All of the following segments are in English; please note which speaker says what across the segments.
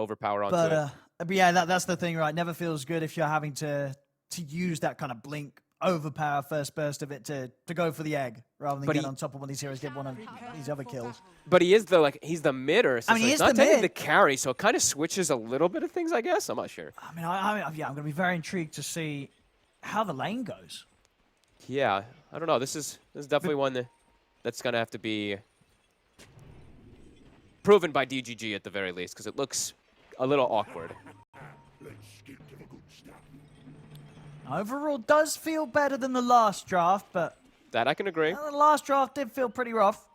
Speaker 1: overpower onto it.
Speaker 2: But yeah, that's the thing, right? Never feels good if you're having to use that kind of blink, overpower first burst of it to go for the egg rather than get on top of one of these heroes, get one of these other kills.
Speaker 1: But he is he's the midder, so he's not taking the carry, so it kind of switches a little bit of things, I guess. I'm not sure.
Speaker 2: I mean, yeah, I'm going to be very intrigued to see how the lane goes.
Speaker 1: Yeah, I don't know. This is definitely one that's going to have to be proven by DGG at the very least, because it looks a little awkward.
Speaker 2: Overall, does feel better than the last draft, but
Speaker 1: that I can agree.
Speaker 2: The last draft did feel pretty rough.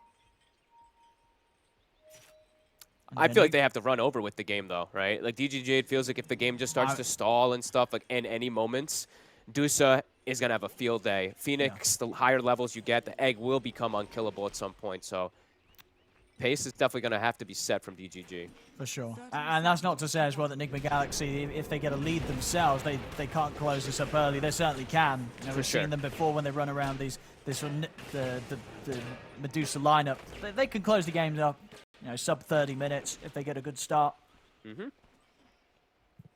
Speaker 1: I feel like they have to run over with the game, though, right? Like DGG, it feels like if the game just starts to stall and stuff, like in any moments, Dusa is gonna have a field day. Phoenix, the higher levels you get, the egg will become unkillable at some point. So pace is definitely gonna have to be set from DGG.
Speaker 2: For sure. And that's not to say as well that Nigma Galaxy, if they get a lead themselves, they can't close this up early. They certainly can. You know, we've seen them before when they run around the Medusa lineup. They can close the games up, you know, sub 30 minutes if they get a good start.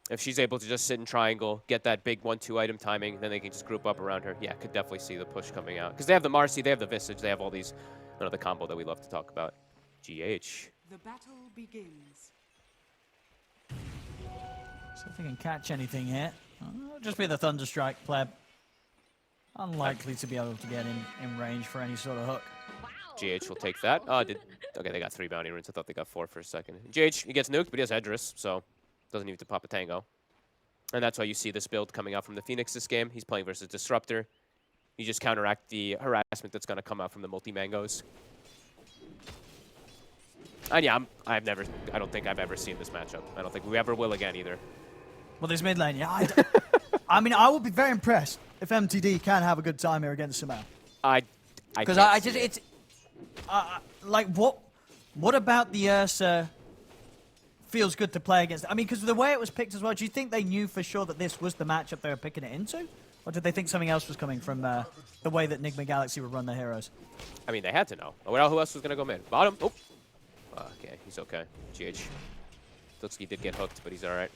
Speaker 1: If she's able to just sit in triangle, get that big 1-2 item timing, then they can just group up around her. Yeah, could definitely see the push coming out. Because they have the Marcy, they have the Visage, they have all these, the combo that we love to talk about. GH.
Speaker 3: The battle begins.
Speaker 2: See if they can catch anything here. Just be the Thunderstrike pleb. Unlikely to be able to get in range for any sort of hook.
Speaker 1: GH will take that. Okay, they got 3 bounty runes. I thought they got 4 for a second. GH, he gets nuked, but he has Edris, so doesn't need to pop a tango. And that's why you see this build coming out from the Phoenix this game. He's playing versus Disruptor. You just counteract the harassment that's going to come out from the multi-mangos. And yeah, I don't think I've ever seen this matchup. I don't think we ever will again either.
Speaker 2: Well, this mid lane, yeah. I mean, I would be very impressed if MTD can have a good time here against Sumo.
Speaker 1: Because
Speaker 2: it's like what about the Ursa feels good to play against? I mean, because the way it was picked as well, do you think they knew for sure that this was the matchup they were picking it into? Or did they think something else was coming from the way that Nigma Galaxy would run their heroes?
Speaker 1: I mean, they had to know. Who else was going to go mid? Bottom? Oh. Okay, he's okay. GH. Looks like he did get hooked, but he's all right.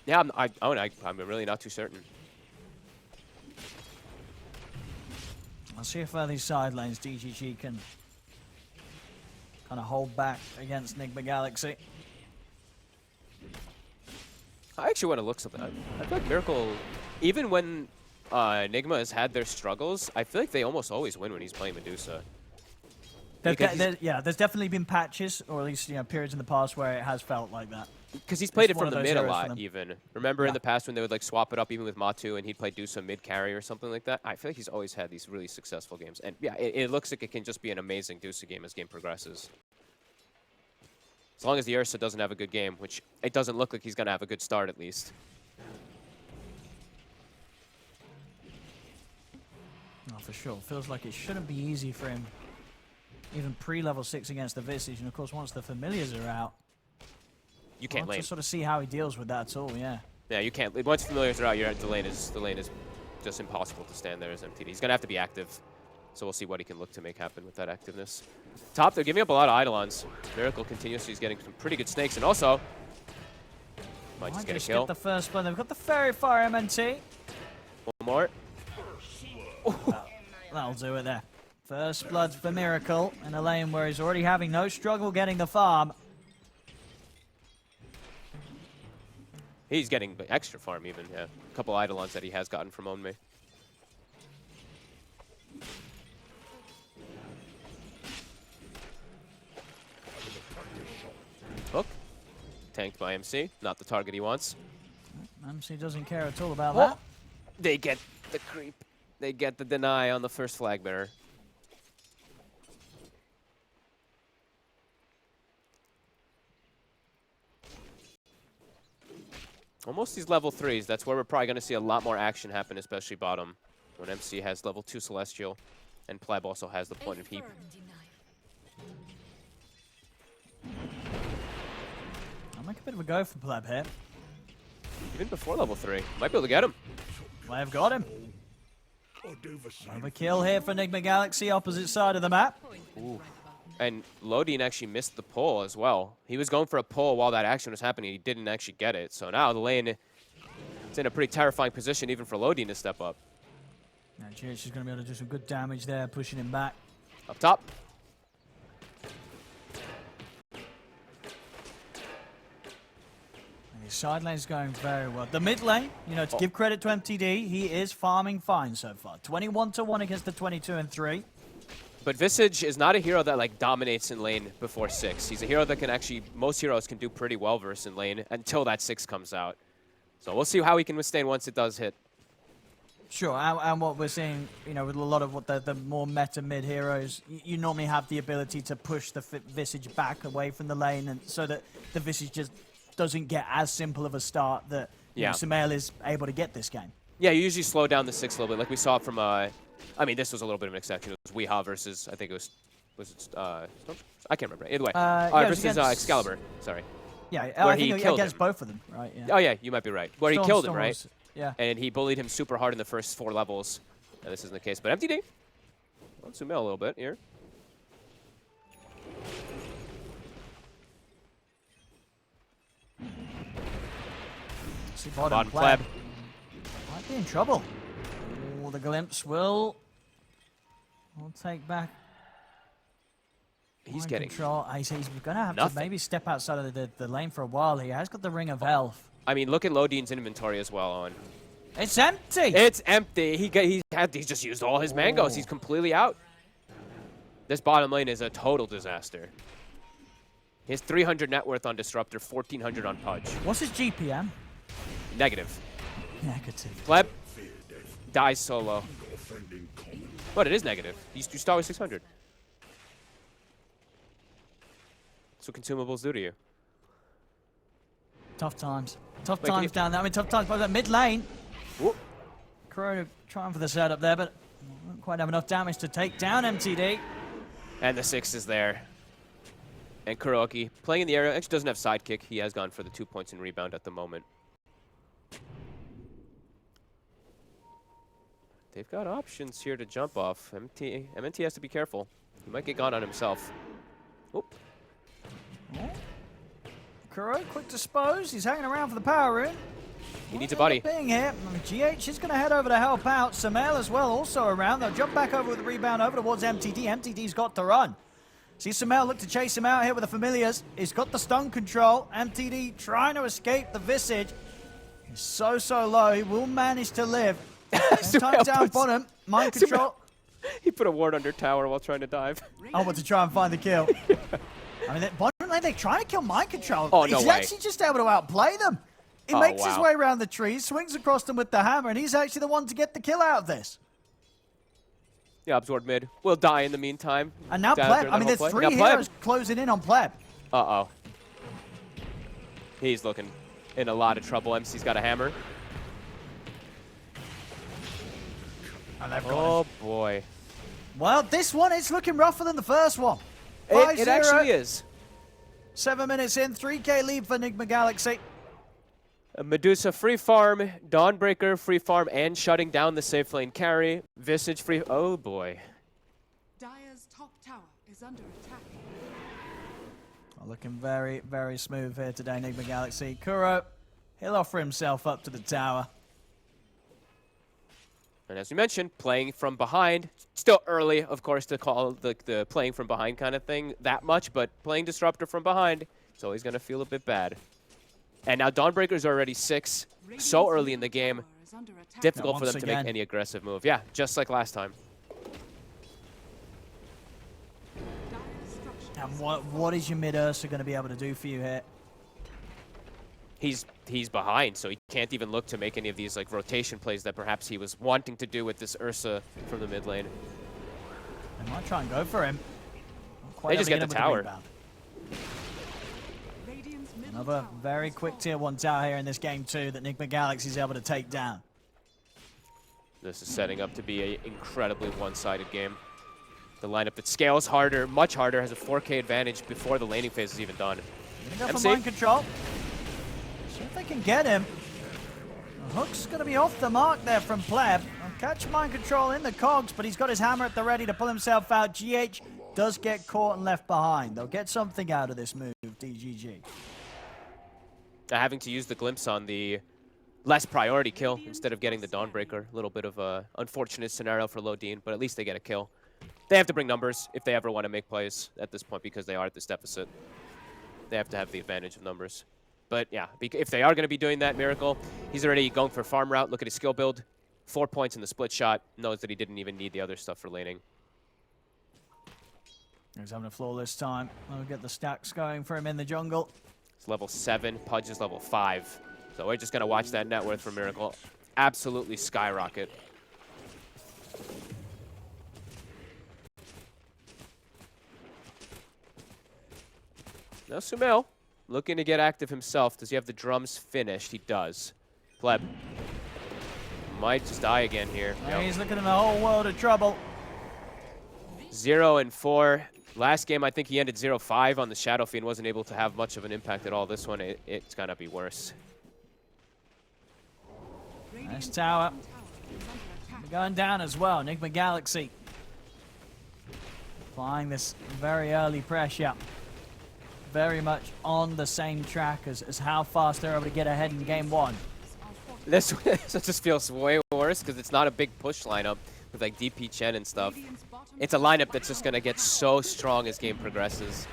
Speaker 1: Yeah, I'm really not too certain.
Speaker 2: I'll see if these side lanes DGG can kind of hold back against Nigma Galaxy.
Speaker 1: I actually want to look something. I feel like Miracle, even when Nigma has had their struggles, I feel like they almost always win when he's playing Medusa.
Speaker 2: Yeah, there's definitely been patches, or at least periods in the past where it has felt like that.
Speaker 1: Because he's played it from the mid a lot, even. Remember in the past when they would like swap it up even with Matu and he'd play Dusa mid carry or something like that? I feel like he's always had these really successful games. And yeah, it looks like it can just be an amazing Dusa game as game progresses. As long as the Ursa doesn't have a good game, which it doesn't look like he's going to have a good start at least.
Speaker 2: Oh, for sure. Feels like it shouldn't be easy for him. Even pre-level 6 against the Visage, and of course once the familiars are out,
Speaker 1: you can't lane.
Speaker 2: To sort of see how he deals with that at all, yeah.
Speaker 1: Yeah, you can't. Once familiars are out, the lane is just impossible to stand there as MTD. He's gonna have to be active, so we'll see what he can look to make happen with that activeness. Top, they're giving up a lot of Eidolons. Miracle continuously is getting some pretty good snakes, and also might just get a kill.
Speaker 2: Get the first blood. They've got the Fairy Fire MNT.
Speaker 1: One more.
Speaker 2: That'll do it there. First blood for Miracle in a lane where he's already having no struggle getting the farm.
Speaker 1: He's getting extra farm even, yeah. A couple Eidolons that he has gotten from Onme. Hook. Tanked by MC. Not the target he wants.
Speaker 2: MC doesn't care at all about that.
Speaker 1: They get the creep. They get the deny on the first flag bearer. Almost these level 3s. That's where we're probably going to see a lot more action happen, especially bottom. When MC has level 2 Celestial, and Pleb also has the point of heap.
Speaker 2: I'll make a bit of a go for Pleb here.
Speaker 1: Even before level 3. Might be able to get him.
Speaker 2: Pleb got him. Overkill here for Nigma Galaxy, opposite side of the map.
Speaker 1: Ooh. And Lodin actually missed the pull as well. He was going for a pull while that action was happening. He didn't actually get it. So now the lane is in a pretty terrifying position even for Lodin to step up.
Speaker 2: Now GH is going to be able to do some good damage there, pushing him back.
Speaker 1: Up top.
Speaker 2: And his side lane's going very well. The mid lane, you know, to give credit to MTD, he is farming fine so far. 21-1 against the 22-3.
Speaker 1: But Visage is not a hero that like dominates in lane before 6. He's a hero that can actually, most heroes can do pretty well versus in lane until that 6 comes out. So we'll see how he can withstand once it does hit.
Speaker 2: Sure, and what we're seeing, you know, with a lot of what the more meta mid heroes, you normally have the ability to push the Visage back away from the lane, and so that the Visage just doesn't get as simple of a start that you know, Sumail is able to get this game.
Speaker 1: Yeah, you usually slow down the 6 a little bit, like we saw from I mean, this was a little bit of an exception. It was WEU versus, I think it was it, I can't remember. Either way.
Speaker 2: Yeah,
Speaker 1: versus
Speaker 2: Excalibur.
Speaker 1: Sorry.
Speaker 2: Yeah, I think against both of them, right? Yeah.
Speaker 1: Oh, yeah, you might be right. Where he killed him, right?
Speaker 2: Yeah.
Speaker 1: And he bullied him super hard in the first 4 levels. Now, this isn't the case, but MTD. On Sumail a little bit here.
Speaker 2: See
Speaker 1: Bottom pleb.
Speaker 2: Might be in trouble. Oh, the glimpse will take back.
Speaker 1: He's getting
Speaker 2: control. He's going to have to maybe step outside of the lane for a while. He has got the Ring of Health.
Speaker 1: I mean, look at Lodin's inventory as well on.
Speaker 2: It's empty.
Speaker 1: It's empty. He's just used all his mangoes. He's completely out. This bottom lane is a total disaster. He has 300 net worth on Disruptor, 1400 on Pudge.
Speaker 2: What's his GPM?
Speaker 1: Negative.
Speaker 2: Negative.
Speaker 1: Pleb dies solo. But it is negative. You start with 600. That's what consumables do to you.
Speaker 2: Tough times. Tough times down there. I mean, tough times by that mid lane.
Speaker 1: Whoop.
Speaker 2: Corona trying for the setup there, but don't quite have enough damage to take down MTD.
Speaker 1: And the 6 is there. And Kuroki playing in the area. Actually doesn't have sidekick. He has gone for the 2 points in rebound at the moment. They've got options here to jump off. MNT has to be careful. He might get gone on himself. Oop.
Speaker 2: Kuro, quick dispose. He's hanging around for the power rune.
Speaker 1: He needs a buddy.
Speaker 2: Being here. GH is going to head over to help out. Sumail as well, also around. They'll jump back over with the rebound over towards MTD. MTD's got to run. See Sumail look to chase him out here with the familiars. He's got the stun control. MTD trying to escape the Visage. He's so low. He will manage to live. Time down bottom. Mind control.
Speaker 1: He put a ward under tower while trying to dive.
Speaker 2: Oh, but to try and find the kill. I mean, bottom lane, they're trying to kill mind control.
Speaker 1: Oh, no
Speaker 2: He's
Speaker 1: way.
Speaker 2: actually just able to outplay them. He makes his way around the trees, swings across them with the hammer, and he's actually the one to get the kill out of this.
Speaker 1: Yeah, absorbed mid. Will die in the meantime.
Speaker 2: And now Pleb. I mean, there's 3 heroes closing in on Pleb.
Speaker 1: Uh-oh. He's looking in a lot of trouble. MC's got a hammer. Oh, boy.
Speaker 2: Well, this one is looking rougher than the first one.
Speaker 1: It actually is.
Speaker 2: 7 minutes in, 3K lead for Nigma Galaxy.
Speaker 1: Medusa free farm, Dawnbreaker free farm, and shutting down the safe lane carry. Visage free. Oh boy.
Speaker 3: Dire's top tower is under attack.
Speaker 2: Looking very smooth here today, Nigma Galaxy. Kuro, he'll offer himself up to the tower.
Speaker 1: And as we mentioned, playing from behind. Still early, of course, to call the playing from behind kind of thing that much, but playing Disruptor from behind, it's always going to feel a bit bad. And now Dawnbreaker's already 6, so early in the game. Difficult for them to make any aggressive move. Yeah, just like last time.
Speaker 2: And what is your mid-Ursa going to be able to do for you here?
Speaker 1: He's behind, so he can't even look to make any of these like rotation plays that perhaps he was wanting to do with this Ursa from the mid lane.
Speaker 2: They might try and go for him.
Speaker 1: They just get the tower.
Speaker 2: Another very quick tier 1 tower here in this game too that Nigma Galaxy is able to take down.
Speaker 1: This is setting up to be an incredibly one-sided game. The lineup that scales harder, much harder, has a 4K advantage before the laning phase is even done.
Speaker 2: Gonna go for mind control. See if they can get him. The hook's going to be off the mark there from Pleb. Catch mind control in the cogs, but he's got his hammer at the ready to pull himself out. GH does get caught and left behind. They'll get something out of this move, DGG.
Speaker 1: Having to use the glimpse on the less priority kill instead of getting the Dawnbreaker. A little bit of a unfortunate scenario for Lodin, but at least they get a kill. They have to bring numbers if they ever want to make plays at this point because they are at this deficit. They have to have the advantage of numbers. But yeah, if they are going to be doing that, Miracle, he's already going for farm route. Look at his skill build. 4 points in the split shot. Knows that he didn't even need the other stuff for laning.
Speaker 2: He's having a flawless time. We'll get the stacks going for him in the jungle.
Speaker 1: It's level 7. Pudge is level 5. So we're just going to watch that net worth for Miracle absolutely skyrocket. Now Sumail looking to get active himself. Does he have the drums finished? He does. Pleb might just die again here.
Speaker 2: Yep. He's looking in a whole world of trouble.
Speaker 1: 0-4. Last game, I think he ended 0-5 on the Shadow Fiend. Wasn't able to have much of an impact at all. This one, it's going to be worse.
Speaker 2: Nice tower. We're going down as well. Nigma Galaxy applying this very early pressure. Very much on the same track as how fast they're able to get ahead in game 1.
Speaker 1: This just feels way worse because it's not a big push lineup with like DP Chen and stuff. It's a lineup that's just going to get so strong as game progresses.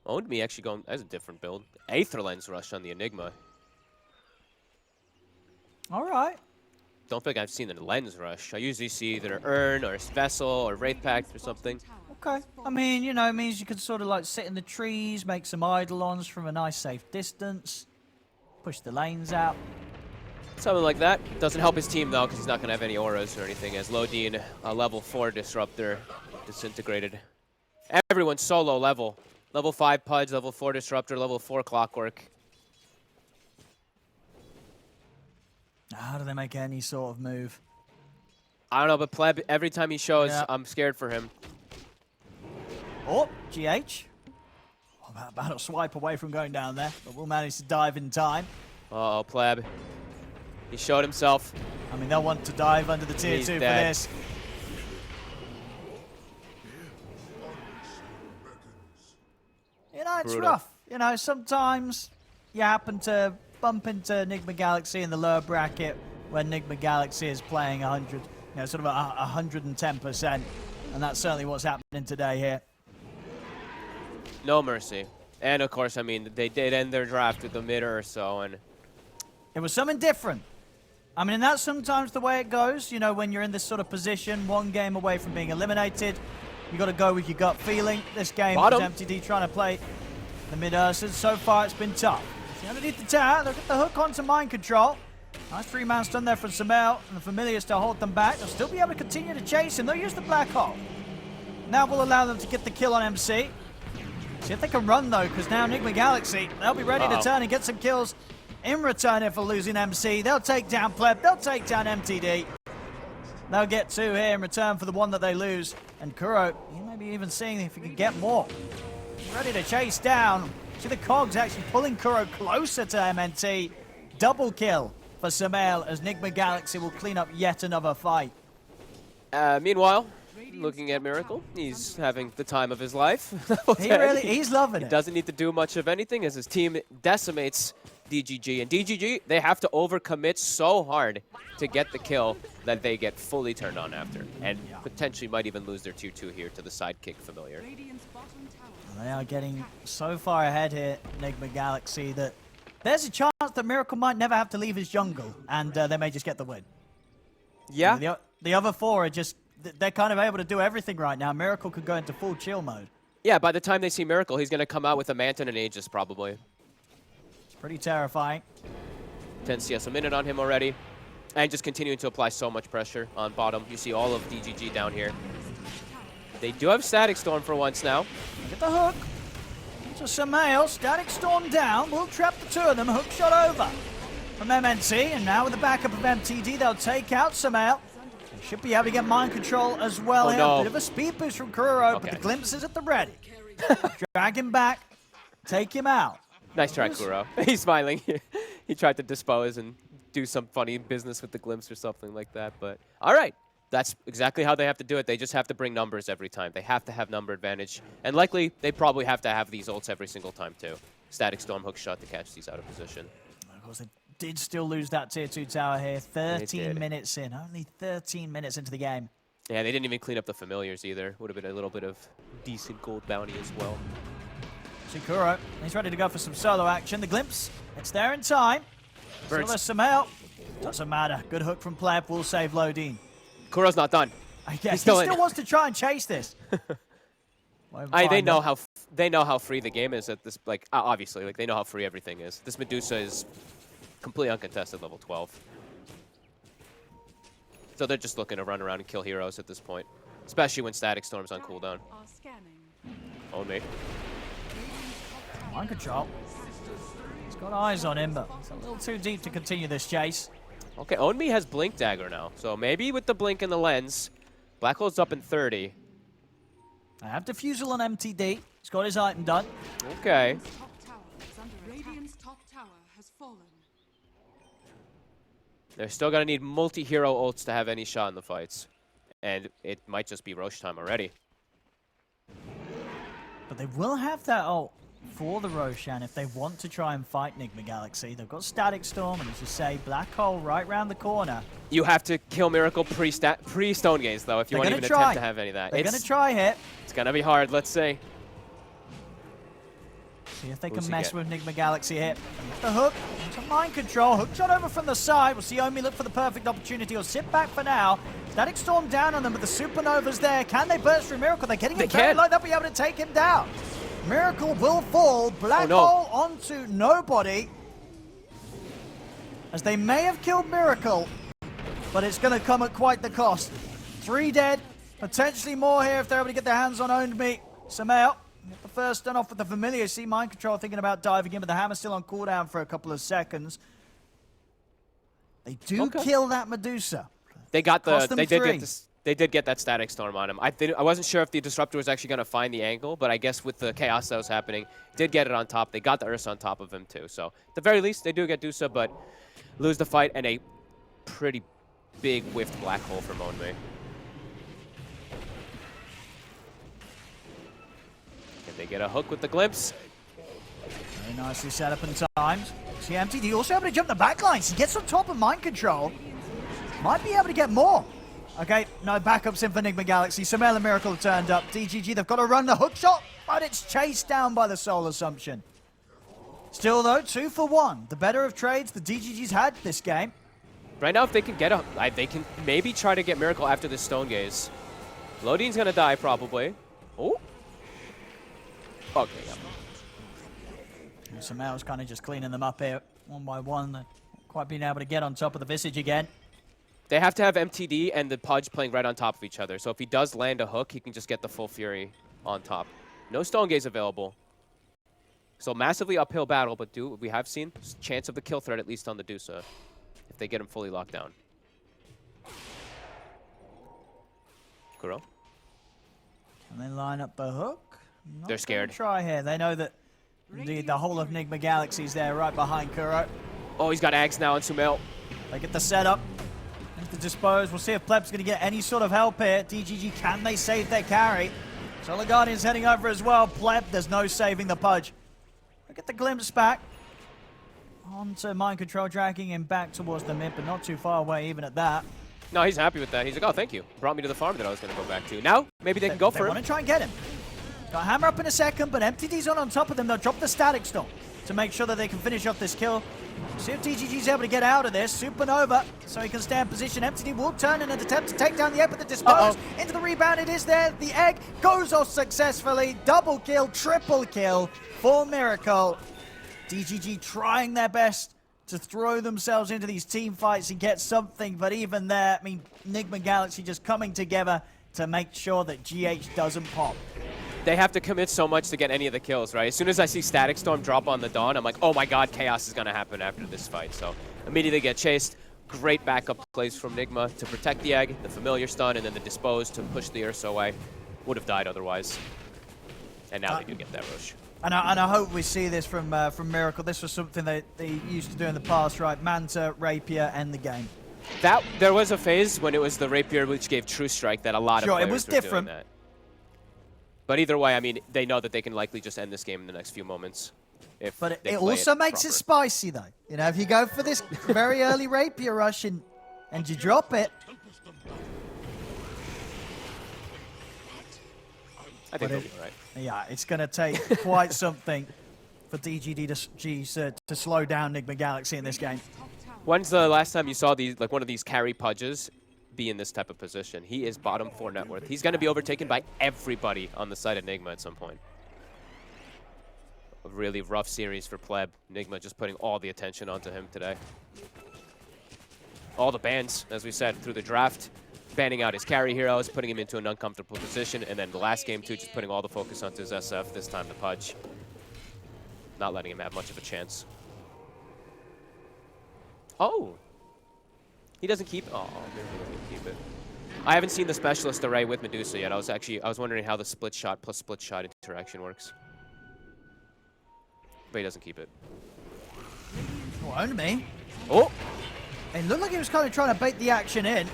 Speaker 1: Owned me actually going as a different build. Aether Lens Rush on the Enigma.
Speaker 2: All right.
Speaker 1: Don't think I've seen a Lens Rush. I usually see either Urn or Vessel or Wraith Pact or something.
Speaker 2: Okay. I mean, you know, it means you can sort of like sit in the trees, make some Eidolons from a nice safe distance, push the lanes out.
Speaker 1: Something like that. Doesn't help his team though, because he's not going to have any auras or anything, as Lodin, a level 4 Disruptor, disintegrated. Everyone's so low level. Level 5 Pudge, level 4 Disruptor, level 4 Clockwork.
Speaker 2: How do they make any sort of move?
Speaker 1: I don't know, but Pleb, every time he shows, I'm scared for him.
Speaker 2: Oh, GH. About to swipe away from going down there, but we'll manage to dive in time.
Speaker 1: Uh-oh, Pleb. He showed himself.
Speaker 2: I mean, they'll want to dive under the tier 2 for this. You know, it's rough. You know, sometimes you happen to bump into Nigma Galaxy in the lower bracket when Nigma Galaxy is playing 100, you know, sort of 110%. And that's certainly what's happening today here.
Speaker 1: No mercy. And of course, I mean, they did end their draft with the mid or so, and
Speaker 2: it was something different. I mean, and that's sometimes the way it goes. You know, when you're in this sort of position, one game away from being eliminated, you got to go with your gut feeling. This game was MTD trying to play the mid-Ursas. So far, it's been tough. See underneath the tower, they'll get the hook onto mind control. Nice 3-man stun there from Sumail, and the Familiars to hold them back. They'll still be able to continue to chase him. They'll use the Black Hole. Now we'll allow them to get the kill on MC. See if they can run, though, because now Nigma Galaxy, they'll be ready to turn and get some kills in return for losing MC. They'll take down Pleb. They'll take down MTD. They'll get 2 here in return for the 1 that they lose. And Kuro, he may be even seeing if he can get more. Ready to chase down. See the cogs actually pulling Kuro closer to MNT. Double kill for Sumail as Nigma Galaxy will clean up yet another fight.
Speaker 1: Meanwhile, looking at Miracle, he's having the time of his life.
Speaker 2: He's loving it.
Speaker 1: He doesn't need to do much of anything as his team decimates DGG. And DGG, they have to overcommit so hard to get the kill that they get fully turned on after. And potentially might even lose their 2-2 here to the sidekick Familiar.
Speaker 2: They are getting so far ahead here, Nigma Galaxy, that there's a chance that Miracle might never have to leave his jungle, and they may just get the win.
Speaker 1: Yeah.
Speaker 2: You know, the other 4 are just, they're kind of able to do everything right now. Miracle could go into full chill mode.
Speaker 1: Yeah, by the time they see Miracle, he's going to come out with a Manta and an Aegis probably.
Speaker 2: It's pretty terrifying.
Speaker 1: 10 CS a minute on him already. And just continuing to apply so much pressure on bottom. You see all of DGG down here. They do have Static Storm for once now.
Speaker 2: Look at the hook. So Sumail, Static Storm down. We'll trap the 2 of them. Hook shot over from MNC. And now with the backup of MTD, they'll take out Sumail. They should be able to get mind control as well. A bit of a speed boost from Kuro, but the glimpse is at the ready. Drag him back. Take him out.
Speaker 1: Nice try, Kuro. He's smiling. He tried to dispose and do some funny business with the glimpse or something like that. But all right. That's exactly how they have to do it. They just have to bring numbers every time. They have to have number advantage. And likely, they probably have to have these ults every single time, too. Static Storm, hook shot to catch these out of position.
Speaker 2: Of course, they did still lose that tier 2 tower here. 13 minutes in. Only 13 minutes into the game.
Speaker 1: Yeah, they didn't even clean up the familiars either. Would have been a little bit of decent gold bounty as well.
Speaker 2: Kuro, he's ready to go for some solo action. The glimpse, it's there in time. Still there's some help. Doesn't matter. Good hook from Pleb will save Lodine.
Speaker 1: Kuro's not done.
Speaker 2: I guess he still wants to try and chase this.
Speaker 1: They know how free the game is at this. Like obviously, like they know how free everything is. This Medusa is completely uncontested, level 12. So they're just looking to run around and kill heroes at this point, especially when Static Storm's on cooldown. Own me.
Speaker 2: Mind control. He's got eyes on him, but it's a little too deep to continue this chase.
Speaker 1: Okay, Own Me has Blink Dagger now, so maybe with the Blink and the Lens, Black Hole's up in 30.
Speaker 2: I have Diffusal on MTD. He's got his item done.
Speaker 1: Okay.
Speaker 3: Radiant's top tower has fallen.
Speaker 1: They're still going to need multi-hero ults to have any shot in the fights. And it might just be Rosh time already.
Speaker 2: But they will have that ult for the Roshan if they want to try and fight Nigma Galaxy. They've got Static Storm and, as you say, Black Hole right round the corner.
Speaker 1: You have to kill Miracle pre-Stone Gaze, though, if you want to even attempt to have any of that.
Speaker 2: They're going to try here.
Speaker 1: It's going to be hard, let's see.
Speaker 2: See if they can mess with Nigma Galaxy here. The hook, into mind control. Hook shot over from the side. We'll see Omi look for the perfect opportunity or sit back for now. Static Storm down on them, but the Supernova's there. Can they burst through Miracle? They're getting it very low. They'll be able to take him down. Miracle will fall. Black Hole onto nobody. As they may have killed Miracle, but it's going to come at quite the cost. 3 dead, potentially more here if they're able to get their hands on Owned Me. Samel, get the first stun off with the familiar. See Mind Control thinking about diving in, but the hammer's still on cooldown for a couple of seconds. They do kill that Medusa.
Speaker 1: They got they did get that Static Storm on him. I wasn't sure if the Disruptor was actually going to find the angle, but I guess with the chaos that was happening, did get it on top. They got the Ursa on top of him too. So at the very least, they do get Dusa, but lose the fight and a pretty big whiffed Black Hole from Own Me. Can they get a hook with the glimpse?
Speaker 2: Very nicely set up in times. See MTD also able to jump the back lines. He gets on top of Mind Control. Might be able to get more. Okay, no backups in for Nigma Galaxy. Samel and Miracle have turned up. DGG, they've got to run the hook shot, but it's chased down by the Soul Assumption. Still, though, 2 for 1. The better of trades the DGG's had this game.
Speaker 1: Right now, if they can get they can maybe try to get Miracle after this Stone Gaze. Lodine's going to die, probably. Oh. Okay, yeah.
Speaker 2: Samel's kind of just cleaning them up here one by one. Not quite being able to get on top of the Visage again.
Speaker 1: They have to have MTD and the Pudge playing right on top of each other. So if he does land a hook, he can just get the full Fury on top. No Stone Gaze available. So massively uphill battle, but we have seen chance of the kill threat at least on the Dusa if they get him fully locked down. Kuro.
Speaker 2: Can they line up the hook?
Speaker 1: They're scared.
Speaker 2: Try here. They know that indeed the whole of Nigma Galaxy's there right behind Kuro.
Speaker 1: Oh, he's got Ags now on Sumail.
Speaker 2: They get the setup. To dispose. We'll see if Pleb's going to get any sort of help here. DGG, can they save their carry? Solar Guardian's heading over as well. Pleb, there's no saving the Pudge. Look at the glimpse back. Onto Mind Control, dragging him back towards the mid, but not too far away even at that.
Speaker 1: No, he's happy with that. He's like, oh, thank you. Brought me to the farm that I was going to go back to. Now, maybe they can go for him.
Speaker 2: They want to try and get him. Got Hammer up in a second, but MTD's on top of them. They'll drop the Static Storm to make sure that they can finish off this kill. See if DGG's able to get out of this. Supernova, so he can stay in position. MTD will turn in an attempt to take down the egg, but the dispose into the rebound. It is there. The egg goes off successfully. Double kill, triple kill for Miracle. DGG trying their best to throw themselves into these team fights and get something, but even there, I mean, Nigma Galaxy just coming together to make sure that GH doesn't pop.
Speaker 1: They have to commit so much to get any of the kills, right? As soon as I see Static Storm drop on the Dawn, I'm like, oh my god, chaos is going to happen after this fight. So immediately get chased. Great backup plays from Nigma to protect the egg, the familiar stun, and then the dispose to push the Ursa away. Would have died otherwise. And now they do get that Rosh.
Speaker 2: And I hope we see this from Miracle. This was something they used to do in the past, right? Manta, Rapier, end the game.
Speaker 1: There was a phase when it was the rapier which gave true strike that a lot of players
Speaker 2: it was
Speaker 1: were
Speaker 2: different.
Speaker 1: doing that. But either way, I mean, they know that they can likely just end this game in the next few moments.
Speaker 2: But it also makes it spicy, though. You know, if you go for this very early rapier rush and you drop it.
Speaker 1: I think they'll be all right.
Speaker 2: Yeah, it's going to take quite something for DGG to slow down Nigma Galaxy in this game.
Speaker 1: When's the last time you saw these, like one of these carry pudges be in this type of position? He is bottom 4 net worth. He's going to be overtaken by everybody on the side of Nigma at some point. A really rough series for Pleb. Nigma just putting all the attention onto him today. All the bans, as we said, through the draft. Banning out his carry heroes, putting him into an uncomfortable position, and then the last game too, just putting all the focus onto his SF, this time the Pudge. Not letting him have much of a chance. Oh! He doesn't keep... Oh, maybe he doesn't keep it. I haven't seen the Specialist array with Medusa yet. I was wondering how the split shot plus split shot interaction works. But he doesn't keep it.
Speaker 2: Won't me.
Speaker 1: Oh!
Speaker 2: It looked like he was kind of trying to bait the action in.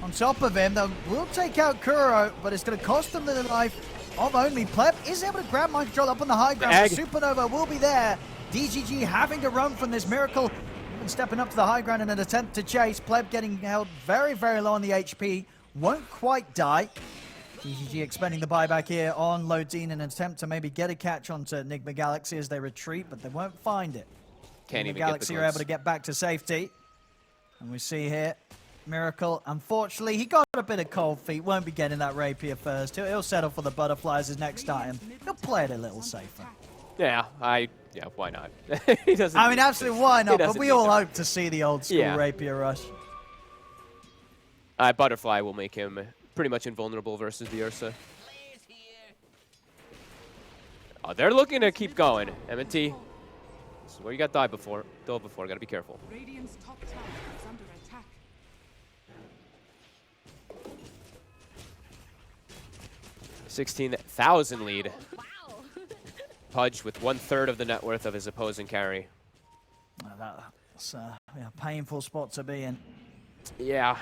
Speaker 2: On top of him, they will take out Kuro, but it's going to cost them the life of Only. Pleb is able to grab mind control up on the high ground. Supernova will be there. DGG having to run from this Miracle. Even stepping up to the high ground in an attempt to chase. Pleb getting held very, very low on the HP. Won't quite die. DGG expending the buyback here on Lodine in an attempt to maybe get a catch onto Nigma Galaxy as they retreat, but they won't find it.
Speaker 1: Can't even
Speaker 2: Galaxy
Speaker 1: get the
Speaker 2: are able to get back to safety. And we see here, Miracle, unfortunately, he got a bit of cold feet. Won't be getting that rapier first. He'll settle for the butterfly as his next item. He'll play it a little safer.
Speaker 1: Yeah, why not? He doesn't.
Speaker 2: I mean, absolutely, why not? But we all hope to see the old school rapier rush.
Speaker 1: Butterfly will make him pretty much invulnerable versus the Ursa. Oh, they're looking to keep going. M&T, this is where you got dove before. Gotta be careful.
Speaker 3: Radiant's top tower is under attack.
Speaker 1: 16,000 lead. Pudge with 1/3 of the net worth of his opposing carry.
Speaker 2: That's a painful spot to be in.
Speaker 1: Yeah.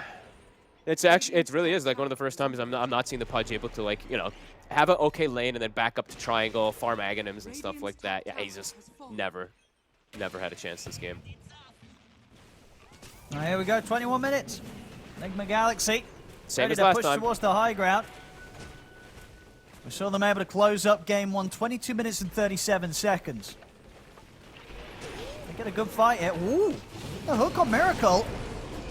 Speaker 1: It really is like one of the first times I'm not seeing the Pudge able to, like, you know, have an okay lane and then back up to triangle, farm Aghanims and stuff like that. Yeah, he's just never had a chance this game.
Speaker 2: Here we go, 21 minutes. Nigma Galaxy
Speaker 1: Same
Speaker 2: ready
Speaker 1: as
Speaker 2: to
Speaker 1: last
Speaker 2: push
Speaker 1: time.
Speaker 2: towards the high ground. We saw them able to close up game 1, 22 minutes and 37 seconds. They get a good fight here. Ooh, the hook on Miracle.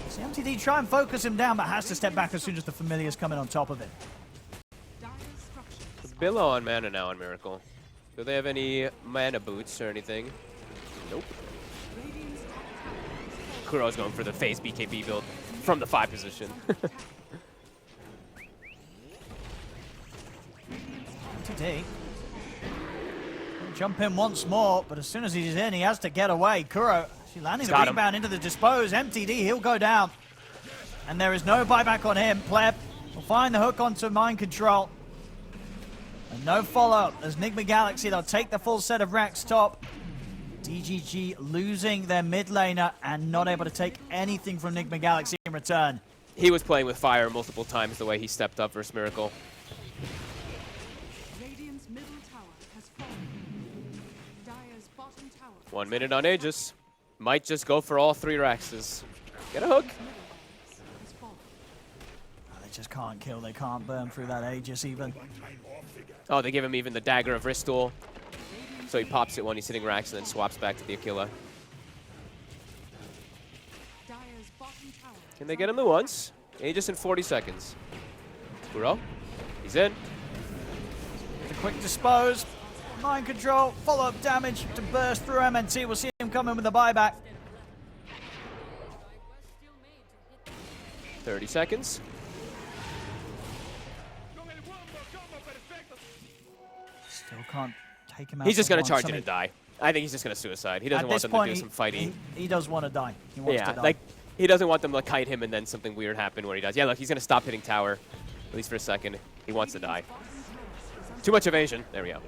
Speaker 2: See MTD try and focus him down, but has to step back as soon as the Familiar's coming on top of it.
Speaker 1: Below on mana now on Miracle. Do they have any mana boots or anything? Nope. Kuro's going for the phase BKB build from the 5 position.
Speaker 2: MTD. Jump in once more, but as soon as he's in, he has to get away. Kuro, she landing the rebound into the dispose. MTD, he'll go down. And there is no buyback on him. Pleb will find the hook onto mind control. And no follow-up as Nigma Galaxy, they'll take the full set of racks top. DGG losing their mid laner and not able to take anything from Nigma Galaxy in return.
Speaker 1: He was playing with fire multiple times the way he stepped up versus Miracle.
Speaker 3: Radiant's middle tower has fallen. Dire's bottom tower.
Speaker 1: 1 minute on Aegis. Might just go for all 3 Raxes. Get a hook.
Speaker 2: They just can't kill, they can't burn through that Aegis even.
Speaker 1: Oh, they give him even the Dagger of Ristul. So he pops it when he's hitting Rax and then swaps back to the Aquila. Can they get him the once? Aegis in 40 seconds. Kuro, he's in.
Speaker 2: The quick dispose. Mind control, follow-up damage to burst through MNT. We'll see him coming with the buyback.
Speaker 1: 30 seconds.
Speaker 2: Still can't take him out.
Speaker 1: He's just going to charge it and die. I think he's just going to suicide. He doesn't want them to do some fighting.
Speaker 2: He does want to die. He wants to die.
Speaker 1: Like, he doesn't want them to kite him and then something weird happen where he dies. Yeah, look, he's going to stop hitting tower, at least for a second. He wants to die. Too much evasion. There we go.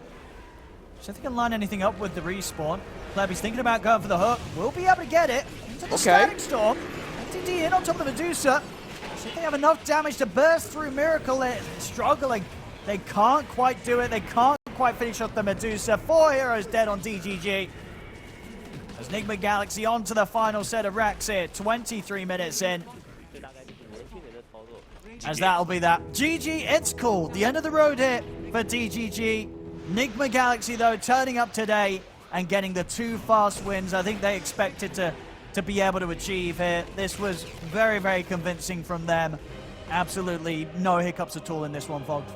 Speaker 2: So if he can line anything up with the respawn, Pleb, he's thinking about going for the hook. We'll be able to get it. Into the static storm. DGG in on top of the Medusa. See if they have enough damage to burst through Miracle. They're struggling. They can't quite do it. They can't quite finish off the Medusa. 4 heroes dead on DGG. As Nigma Galaxy on to the final set of racks here. 23 minutes in. As that'll be that. GG, it's cool. The end of the road here for DGG. Nigma Galaxy, though, turning up today and getting the 2 fast wins I think they expected to be able to achieve here. This was very, very convincing from them. Absolutely no hiccups at all in this one, Fogs.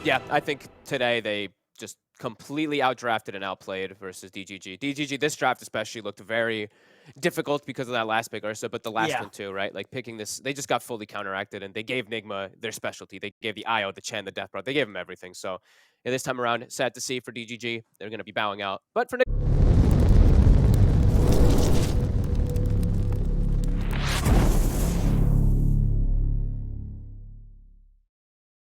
Speaker 1: Yeah, I think today they just completely outdrafted and outplayed versus DGG. DGG, this draft especially, looked very difficult because of that last big Ursa, but the last one too, right? Like picking this, they just got fully counteracted, and they gave Nigma their specialty. They gave the IO, the Chen, the Death Bro. They gave him everything. So yeah, this time around, sad to see for DGG. They're going to be bowing out. But for Nigma,